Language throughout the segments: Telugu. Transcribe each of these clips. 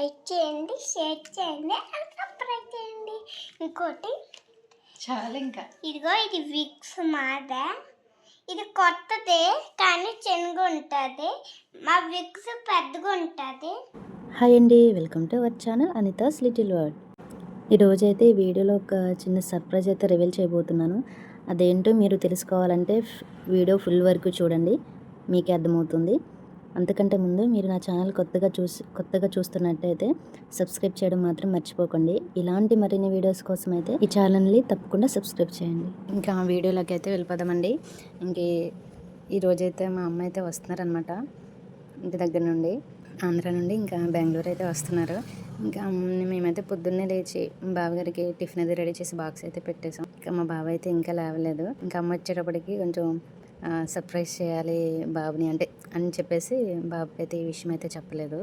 లైక్ చేయండి, షేర్ చేయండి, అండ్ సబ్స్క్రైబ్ చేయండి. ఇంకోటి చాలా ఇంకా ఇదిగో ఇది విక్స్ మాదే. ఇది కొత్తదే కానీ చిన్నగా ఉంటుంది. మా విక్స్ పెద్దగా ఉంటుంది. హాయ్ అండి, welcome to our channel Anita's little world. ఈరోజైతే ఈ వీడియోలో ఒక చిన్న సర్ప్రైజ్ అయితే రివీల్ చేయబోతున్నాను. అదేంటో మీరు తెలుసుకోవాలంటే వీడియో ఫుల్ వరకు చూడండి, మీకే అర్థమవుతుంది. అంతకంటే ముందు మీరు నా ఛానల్ కొత్తగా చూస్తున్నట్టయితే సబ్స్క్రైబ్ చేయడం మాత్రం మర్చిపోకండి. ఇలాంటి మరిన్ని వీడియోస్ కోసం అయితే ఈ ఛానల్ని తప్పకుండా సబ్స్క్రైబ్ చేయండి. ఇంకా వీడియోలోకి అయితే వెళ్ళిపోదామండి. ఈరోజైతే మా అమ్మ అయితే వస్తున్నారనమాట, ఇంటి దగ్గర నుండి, ఆంధ్ర నుండి ఇంకా బెంగళూరు అయితే వస్తున్నారు. ఇంకా మేమైతే పొద్దున్నే లేచి బావగారికి టిఫిన్ అయితే రెడీ చేసి బాక్స్ అయితే పెట్టేసాం. ఇంకా మా బావ అయితే ఇంకా లేవలేదు. ఇంకా అమ్మ వచ్చేటప్పటికి కొంచెం సర్ప్రైజ్ చేయాలి బాబుని అని చెప్పేసి బాబుకి అయితే ఈ విషయం అయితే చెప్పలేదు.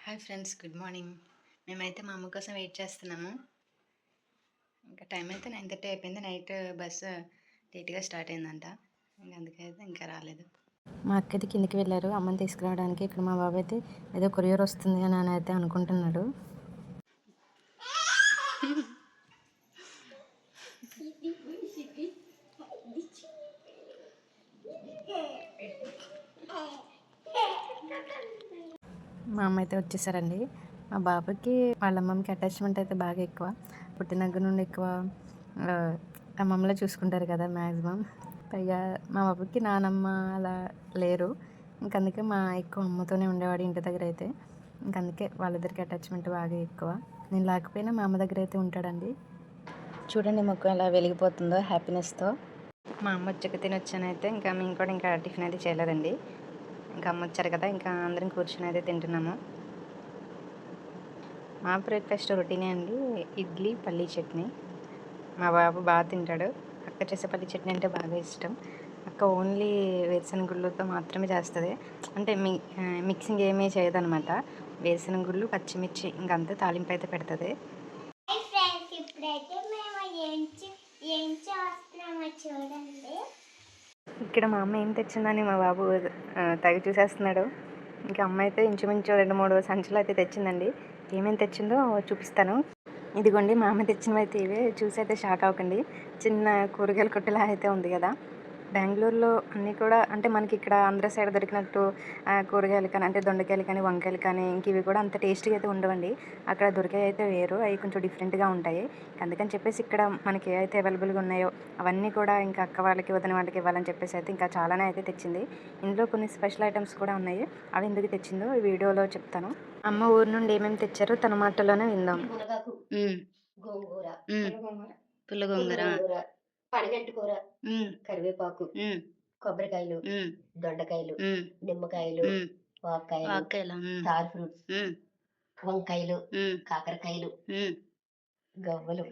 Hi friends, good morning. మేమైతే మా అమ్మ కోసం వెయిట్ చేస్తున్నాము. ఇంకా టైం అయితే 9:30 అయిపోయింది. నైట్ బస్సు లేట్గా స్టార్ట్ అయిందంట, ఇంకా అందుకైతే ఇంకా రాలేదు. మా అక్క అయితే కిందకి వెళ్ళారు అమ్మని తీసుకురావడానికి. ఇక్కడ మా బాబు అయితే ఏదో కొరియర్ వస్తుంది అని అయితే అనుకుంటున్నాడు. మా అమ్మ అయితే వచ్చేసారండి. మా బాబుకి వాళ్ళ అమ్మమ్మకి అటాచ్మెంట్ అయితే బాగా ఎక్కువ. పుట్టిన దగ్గర నుండి ఎక్కువ అమ్మమ్మలో చూసుకుంటారు కదా మ్యాక్సిమం. పైగా మా బాబుకి నానమ్మ అలా లేరు. ఇంకందుకే ఎక్కువ అమ్మతోనే ఉండేవాడు ఇంటి దగ్గర అయితే. ఇంకందుకే వాళ్ళిద్దరికి అటాచ్మెంట్ బాగా ఎక్కువ. నేను లేకపోయినా మా అమ్మ దగ్గర అయితే ఉంటాడండి. చూడండి ముఖం ఎలా వెలిగిపోతుందో హ్యాపీనెస్తో. మా అమ్మ వచ్చాక తినొచ్చానైతే ఇంకా మేము కూడా ఇంకా టిఫిన్ అయితే చేయలేదండి. ఇంకా అమ్మ వచ్చారు కదా, ఇంకా అందరం కూర్చొని అయితే తింటున్నాము. మా బ్రేక్ఫాస్ట్ రొటీనే అండి, ఇడ్లీ పల్లీ చట్నీ. మా బాబు బాగా తింటాడు. అక్క చేసే పల్లీ చట్నీ అంటే బాగా ఇష్టం. అక్క ఓన్లీ వేరుశనగ గుళ్ళతో మాత్రమే చేస్తుంది. అంటే మిక్సింగ్ ఏమీ చేయదనమాట. వేరుశనగ గుళ్ళు, పచ్చిమిర్చి ఇంకంతా తాలింపు అయితే పెడుతుంది. ఇప్పుడైతే మేము ఏం చేస్తున్నామో చూడండి. ఇక్కడ మా అమ్మ ఏం తెచ్చిందని మా బాబు తెగ చూసేస్తున్నాడు. ఇంకా అమ్మ అయితే ఇంచుమించు 2-3 సంచులు అయితే తెచ్చిందండి. ఏమేమి తెచ్చిందో చూపిస్తాను. ఇదిగోండి మా అమ్మ తెచ్చినవి అయితే ఇవే. చూసి అయితే షాక్ అవ్వకండి. చిన్న కూరగాయల కొట్టులా అయితే ఉంది కదా. బెంగళూరులో అన్నీ కూడా అంటే మనకి ఇక్కడ ఆంధ్ర సైడ్ దొరికినట్టు కూరగాయలు కానీ, అంటే దొండకాయలు కానీ, వంకాయలు కానీ, ఇంక ఇవి కూడా అంత టేస్టీగా అయితే ఉండవండి. అక్కడ దొరికాయి అయితే వేరు, అవి కొంచెం డిఫరెంట్గా ఉంటాయి. అందుకని చెప్పేసి ఇక్కడ మనకి ఏవైతే అవైలబుల్గా ఉన్నాయో అవన్నీ కూడా ఇంకా అక్క వాళ్ళకి, వదిన వాళ్ళకి ఇవ్వాలని చెప్పేసి అయితే ఇంకా చాలానే అయితే తెచ్చింది. ఇందులో కొన్ని స్పెషల్ ఐటమ్స్ కూడా ఉన్నాయి. అవి ఎందుకు తెచ్చిందో ఈ వీడియోలో చెప్తాను. అమ్మ ఊరు నుండి ఏమేమి తెచ్చారో తన మాటలోనే విందాం. గోంగూర, పుల్లగొంగర, పడగంటి కూర, కరివేపాకు, కొబ్బరికాయలు, దొండకాయలు, నిమ్మకాయలు, వాక్కాయలు, స్టార్ ఫ్రూట్స్, వంకాయలు, కాకరకాయలు, గవ్వలు,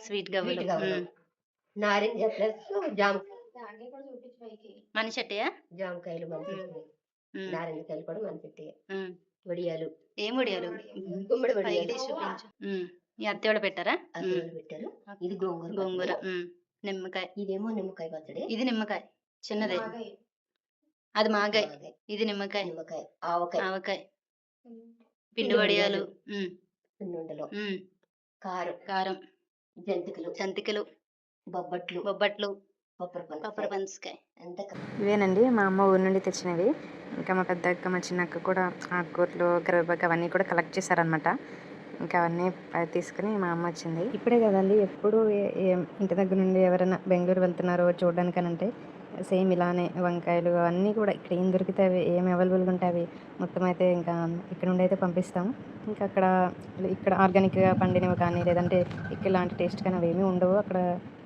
స్వీట్ గవ్వలు, నారింజ ప్లస్ జామకాయలు, జామకాయలు మంచి, నారింజకాయలు కూడా మంచి, వడియాలు. ఏం వడియాలు? గుమ్మడి వడియాలు. ఈ అత్తేవాడు పెట్టారా? అత్తేవాడు పెట్టారు. ఇది గోంగూర, నిమ్మకాయ. ఇదేమో నిమ్మకాయ పచ్చడి. ఇది నిమ్మకాయ చిన్నదే, అది మాగాయ. ఇది నిమ్మకాయ, ఆవకాయ, పిండి వడియాలు, పిండి కారం, జంతికలు, బొబ్బట్లు, కొబ్బరి పనసకాయ. ఇవేనండి మా అమ్మ ఊరి నుండి తెచ్చినవి. ఇంకా మా పెద్ద అక్క, మా చిన్న అక్క కూడా ఆకుకూరలు, కరివేపాకు అవన్నీ కూడా కలెక్ట్ చేశారనమాట. ఇంకా అవన్నీ తీసుకుని మా అమ్మ వచ్చింది. ఇప్పుడే కదండి, ఎప్పుడు ఇంటి దగ్గర నుండి ఎవరైనా బెంగళూరు వెళ్తున్నారో చూడడానికనంటే సేమ్ ఇలానే వంకాయలు అవన్నీ కూడా ఇక్కడ ఏం దొరుకుతాయి, ఏం అవైలబుల్గా ఉంటాయి మొత్తం అయితే ఇంకా ఇక్కడ నుండి అయితే పంపిస్తాం. ఇంకా ఇక్కడ ఆర్గానిక్గా పండినవి కానీ, లేదంటే ఇక్కడ లాంటి టేస్ట్ కానీ అవి ఏమీ ఉండవు. అక్కడ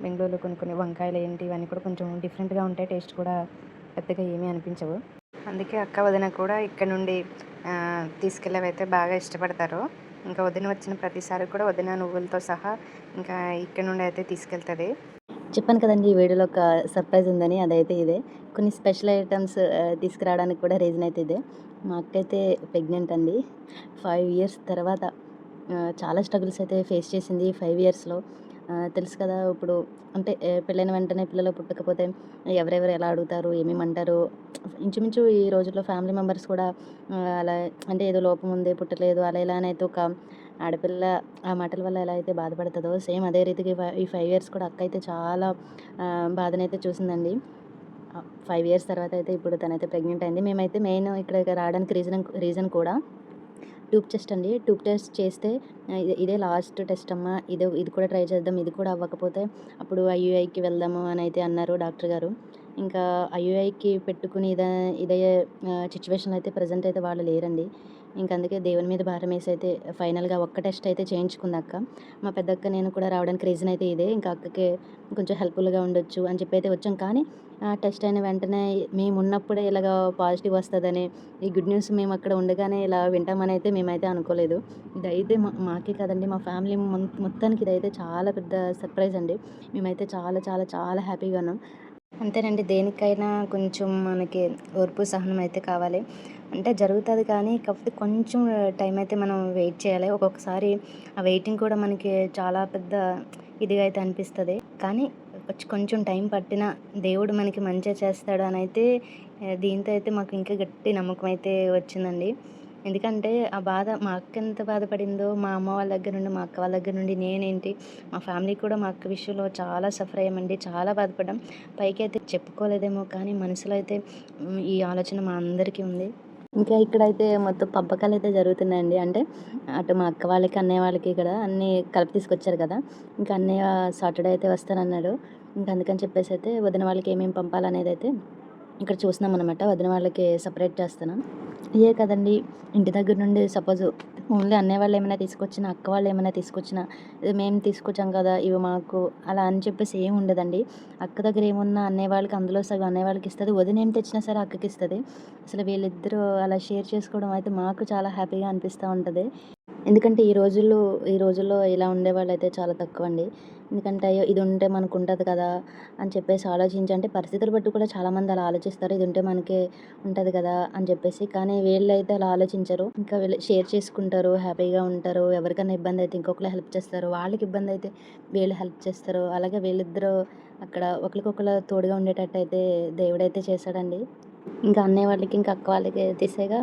బెంగళూరులో కొన్ని వంకాయలు ఇవన్నీ కూడా కొంచెం డిఫరెంట్గా ఉంటాయి. టేస్ట్ కూడా పెద్దగా ఏమీ అనిపించవు. అందుకే అక్క, వదిన కూడా ఇక్కడ నుండి తీసుకెళ్ళేవి అయితే బాగా ఇష్టపడతారు. ఇంకా వదిన వచ్చిన ప్రతిసారి కూడా వదిన నువ్వులతో సహా ఇంకా ఇక్కడ నుండి అయితే తీసుకెళ్తుంది. చెప్పాను కదండి ఈ వీడియోలో ఒక సర్ప్రైజ్ ఉందని, అదైతే ఇదే. కొన్ని స్పెషల్ ఐటమ్స్ తీసుకురావడానికి కూడా రీజన్ అయితే ఇదే. మా అక్క అయితే ప్రెగ్నెంట్ అండి. 5 years తర్వాత చాలా స్ట్రగుల్స్ అయితే ఫేస్ చేసింది. 5 yearsలో తెలుసు కదా ఇప్పుడు అంటే పెళ్ళైన వెంటనే పిల్లలు పుట్టకపోతే ఎవరెవరు ఎలా అడుగుతారు, ఏమేమంటారు. ఇంచుమించు ఈ రోజుల్లో ఫ్యామిలీ మెంబర్స్ కూడా అలా అంటే ఏదో లోపం ఉంది, పుట్టలేదు అలా ఇలా అని అయితే ఒక ఆడపిల్ల ఆ మాటల వల్ల ఎలా అయితే బాధపడుతుందో సేమ్ అదే రీతికి ఈ 5 ఇయర్స్ కూడా అక్క అయితే చాలా బాధనైతే చూసిందండి. 5 ఇయర్స్ తర్వాత అయితే ఇప్పుడు తనైతే ప్రెగ్నెంట్ అయింది. మేమైతే మెయిన్ ఇక్కడ రావడానికి రీజన్ కూడా ట్యూబ్ టెస్ట్ అండి. ట్యూబ్ టెస్ట్ చేస్తే ఇదే లాస్ట్ టెస్ట్ అమ్మా, ఇది కూడా ట్రై చేద్దాం, ఇది కూడా అవ్వకపోతే అప్పుడు ఐయుఐకి వెళ్దాము అని అయితే అన్నారు డాక్టర్ గారు. ఇంకా ఐయుఐకి పెట్టుకుని ఇదే సిచ్యువేషన్లో అయితే ప్రజెంట్ అయితే వాళ్ళు లేరండి. ఇంకా అందుకే దేవుని మీద భారం వేసి అయితే ఫైనల్గా ఒక్క టెస్ట్ అయితే చేయించుకుంది అక్క. మా పెద్దక్క నేను కూడా రావడానికి రీజన్ అయితే ఇదే. ఇంకా అక్కకి కొంచెం హెల్ప్ఫుల్గా ఉండొచ్చు అని చెప్పి అయితే వచ్చాం. కానీ టెస్ట్ అయిన వెంటనే మేము ఉన్నప్పుడే ఇలాగ పాజిటివ్ వస్తుందని, ఈ గుడ్ న్యూస్ మేము అక్కడ ఉండగానే ఇలా వింటామని అయితే మేమైతే అనుకోలేదు. ఇదైతే మాకే కదండి, మా ఫ్యామిలీ మొత్తానికి ఇదైతే చాలా పెద్ద సర్ప్రైజ్ అండి. మేమైతే చాలా చాలా చాలా హ్యాపీగా ఉన్నాం. అంతేనండి, దేనికైనా కొంచెం మనకి ఓర్పు సహనం అయితే కావాలి. అంటే జరుగుతుంది కానీ కాకపోతే కొంచెం టైం అయితే మనం వెయిట్ చేయాలి. ఒక్కొక్కసారి ఆ వెయిటింగ్ కూడా మనకి చాలా పెద్ద ఇదిగా అయితే అనిపిస్తుంది. కానీ కొంచెం టైం పట్టినా దేవుడు మనకి మంచిగా చేస్తాడు అని అయితే దీంతో అయితే మాకు ఇంకా గట్టి నమ్మకం అయితే వచ్చిందండి. ఎందుకంటే ఆ బాధ మా అక్క ఎంత బాధపడిందో, మా అమ్మ వాళ్ళ దగ్గర నుండి, మా అక్క వాళ్ళ దగ్గర నుండి నేనేంటి, మా ఫ్యామిలీ కూడా మా అక్క విషయంలో చాలా సఫర్ అయ్యామండి. చాలా బాధపడ్డాం. పైకి అయితే చెప్పుకోలేదేమో కానీ మనసులో అయితే ఈ ఆలోచన మా అందరికీ ఉంది. ఇంకా ఇక్కడైతే మొత్తం పంపకాలు అయితే జరుగుతున్నాయండి. అంటే అటు మా అక్క వాళ్ళకి, అన్నయ్య వాళ్ళకి కూడా అన్నీ కలిపి తీసుకొచ్చారు కదా. ఇంకా అన్నయ్య సాటర్డే అయితే వస్తానన్నాడు. ఇంకా అందుకని చెప్పేసి అయితే వదిన వాళ్ళకి ఏమేమి పంపాలనేది అయితే ఇక్కడ చూస్తున్నాం అనమాట. వదిన వాళ్ళకి సపరేట్ చేస్తున్నాం. ఇయే కదండి, ఇంటి దగ్గర నుండి సపోజ్ ఓన్లీ అన్నయ్య వాళ్ళు ఏమైనా తీసుకొచ్చినా, అక్క వాళ్ళు ఏమైనా తీసుకొచ్చినా, ఇది మేము తీసుకొచ్చాం కదా ఇవి మాకు అలా అని చెప్పేసి ఏమి ఉండదండి. అక్క దగ్గర ఏమున్నా అన్నయ్య వాళ్ళకి అందులో సగం అన్నయ్య వాళ్ళకి ఇస్తుంది, వదిన ఏం తెచ్చినా సరే అక్కకి ఇస్తుంది. అసలు వీళ్ళిద్దరూ అలా షేర్ చేసుకోవడం అయితే మాకు చాలా హ్యాపీగా అనిపిస్తూ ఉంటుంది. ఎందుకంటే ఈ రోజుల్లో ఇలా ఉండేవాళ్ళు అయితే చాలా తక్కువ అండి. ఎందుకంటే అయ్యో ఇది ఉంటే మనకు ఉంటుంది కదా అని చెప్పేసి అంటే పరిస్థితులు బట్టి కూడా చాలామంది అలా ఆలోచిస్తారు, ఇది ఉంటే మనకే ఉంటుంది కదా అని చెప్పేసి. కానీ వీళ్ళైతే అలా ఆలోచించరు. ఇంకా వీళ్ళు షేర్ చేసుకుంటారు, హ్యాపీగా ఉంటారు. ఎవరికైనా ఇబ్బంది అయితే ఇంకొకరు హెల్ప్ చేస్తారు, వాళ్ళకి ఇబ్బంది అయితే వీళ్ళు హెల్ప్ చేస్తారు. అలాగే వీళ్ళిద్దరూ అక్కడ ఒకరికొకరు తోడుగా ఉండేటట్టు అయితే దేవుడైతే చేశాడండి. ఇంకా అన్నయ్య వాళ్ళకి, ఇంకా అక్క వాళ్ళకి తీసేగా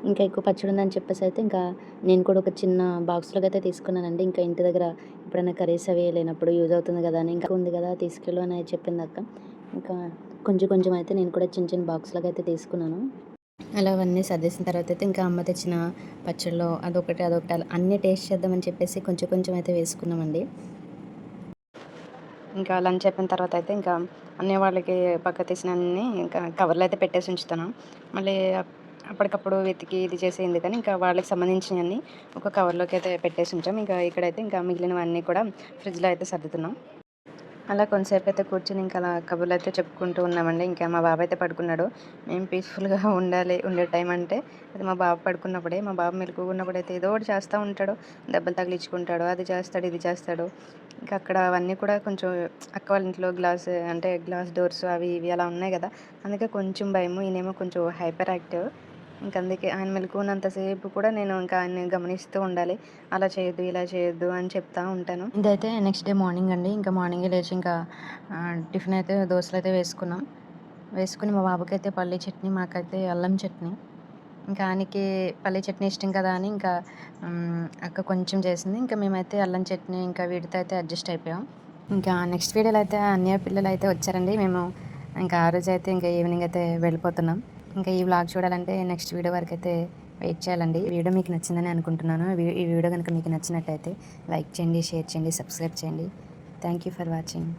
ఇంకా ఎక్కువ పచ్చడి ఉందని చెప్పేసి అయితే ఇంకా నేను కూడా ఒక చిన్న బాక్స్లోకి అయితే తీసుకున్నానండి. ఇంకా ఇంటి దగ్గర ఎప్పుడైనా కర్రీస్ అవి లేనప్పుడు యూజ్ అవుతుంది కదా అని, ఇంకా ఉంది కదా తీసుకెళ్ళు అని చెప్పింది అక్క. ఇంకా కొంచెం అయితే నేను కూడా చిన్న బాక్స్లోకి అయితే తీసుకున్నాను. అలా అవన్నీ సర్దేసిన తర్వాత అయితే ఇంకా అమ్మ తెచ్చిన పచ్చళ్ళు అదొకటి అన్నీ టేస్ట్ చేద్దామని చెప్పేసి కొంచెం అయితే వేసుకున్నామండి. ఇంకా లంచ్ అయిపోయిన తర్వాత అయితే ఇంకా అన్నయ్య వాళ్ళకి పక్క తీసినన్ని ఇంకా కవర్లో అయితే పెట్టేసి ఉంచుతాను. మళ్ళీ అప్పటికప్పుడు వెతికి ఇది చేసి ఎందుకని ఇంకా వాళ్ళకి సంబంధించినవన్నీ ఒక కవర్లోకి అయితే పెట్టేసి ఉంచాం. ఇంకా ఇక్కడైతే ఇంకా మిగిలినవన్నీ కూడా ఫ్రిడ్జ్లో అయితే సర్దుతున్నాం. అలా కొంతసేపు అయితే కూర్చొని ఇంకా అలా కబుర్లు అయితే చెప్పుకుంటూ ఉన్నామండి. ఇంకా మా బాబు అయితే పడుకున్నాడు. మేము పీస్ఫుల్గా ఉండే టైం అంటే అది మా బాబు పడుకున్నప్పుడే. మా బాబు మెలకువగా ఉన్నప్పుడు అయితే ఏదో ఒకటి చేస్తూ ఉంటాడు, దెబ్బలు తగిలించుకుంటాడు, అది చేస్తాడు ఇది చేస్తాడు. ఇంకా అక్కడ అవన్నీ కూడా కొంచెం అక్క వాళ్ళ ఇంట్లో గ్లాస్ డోర్స్ అవి ఇవి అలా ఉన్నాయి కదా, అందుకే కొంచెం భయము. ఈయనేమో కొంచెం హైపర్ యాక్టివ్. ఇంక అందుకే ఆయన మెలకువన్నంతసేపు కూడా నేను ఇంకా ఆయన్ని గమనిస్తూ ఉండాలి. అలా చేయొద్దు, ఇలా చేయొద్దు అని చెప్తూ ఉంటాను. ఇదైతే నెక్స్ట్ డే మార్నింగ్ అండి. ఇంకా మార్నింగే లేచి ఇంకా టిఫిన్ అయితే దోశలు అయితే వేసుకుని మా బాబుకి అయితే పల్లీ చట్నీ, మాకైతే అల్లం చట్నీ. ఇంకా ఆయనకి పల్లీ చట్నీ ఇష్టం కదా అని ఇంకా అక్క కొంచెం చేసింది. ఇంకా మేమైతే అల్లం చట్నీ ఇంకా వీటితో అయితే అడ్జస్ట్ అయిపోయాం. ఇంకా నెక్స్ట్ వీడియోలో అయితే అన్నయ్య పిల్లలు అయితే వచ్చారండి. మేము ఇంకా ఆ రోజు అయితే ఇంకా ఈవినింగ్ అయితే వెళ్ళిపోతున్నాం. ఇంకా ఈ వ్లాగ్ చూడాలంటే నెక్స్ట్ వీడియో వరకు అయితే వెయిట్ చేయాలండి. ఈ వీడియో మీకు నచ్చిందని అనుకుంటున్నాను. ఈ వీడియో కనుక మీకు నచ్చినట్టయితే లైక్ చేయండి, షేర్ చేయండి, సబ్స్క్రైబ్ చేయండి. Thank you for watching.